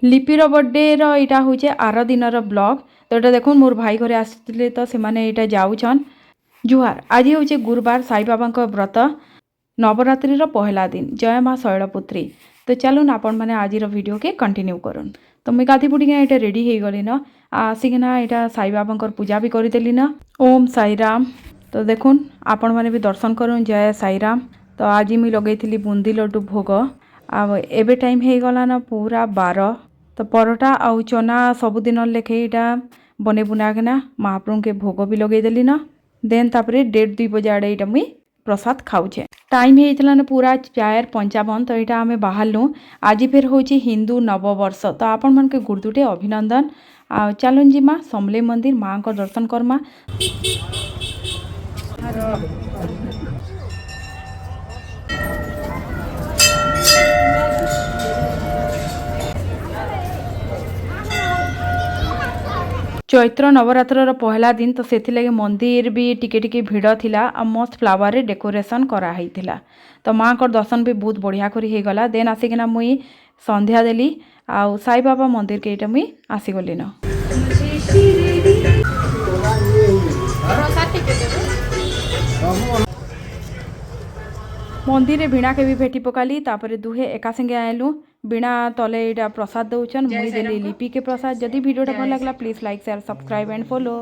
लिपिर birthday रहा हूँ are दिन ब्लॉग तो ये देखो मोर भाई घरे आसते तो से जाऊन जुहार। आज हूँ गुरुवार साई बाबा व्रत नवरात्रि पहला दिन जय माँ शैलपुत्री। तो चलून आपण मैंने आज वीडियो के कंटिन्यू करूँ। तो मुझे गाधी बुड़ी ये रेडी हो गली न आसिकिना यहाँ साई बाबा पूजा भी करदेली न। ओम साई राम। तो देखुन आपण मैंने भी दर्शन करूँ जय साई राम। तो आज मुझे लगेली बुंदी लड्डू भोग आबे टाइम हो गला न पूरा 12। तो परोटा आउ चना सबुदिन लेखे यहाँ बने बुनाकिना महाप्रभु के भोग भी लगेदेली न। देन तापरे 1:30 बजे आड़े यहाँ मुई प्रसाद खाऊे। टाइम होता न पूरा 4:55। तो यहाँ आम बाहरलु आज फिर हूँ हिंदू नववर्ष। तो आपण मन के गुर्दुटे अभिनंदन आ चलुन जिमा समलेई मंदिर माँ को दर्शन करमा। चैत्र नवरात्र पहला दिन तो से मंदिर भी टिके भिड़ थिला आ मस्त फ्लावर रे डेकोरेशन कराई थिला। तो माँ को दर्शन भी बहुत बढ़िया करी हो गला। देन आसिकिना मुई संध्या देली आ साई बाबा मंदिर के मुई आसीगली न। मंदिर वीणा के भी भेटी पकाली तापर दुहे एका संगे आयलु वीणा तले यहाँ प्रसाद दौन मुई देली लिपि के प्रसाद। जदि वीडियोटा भल लगला please like share subscribe and follow.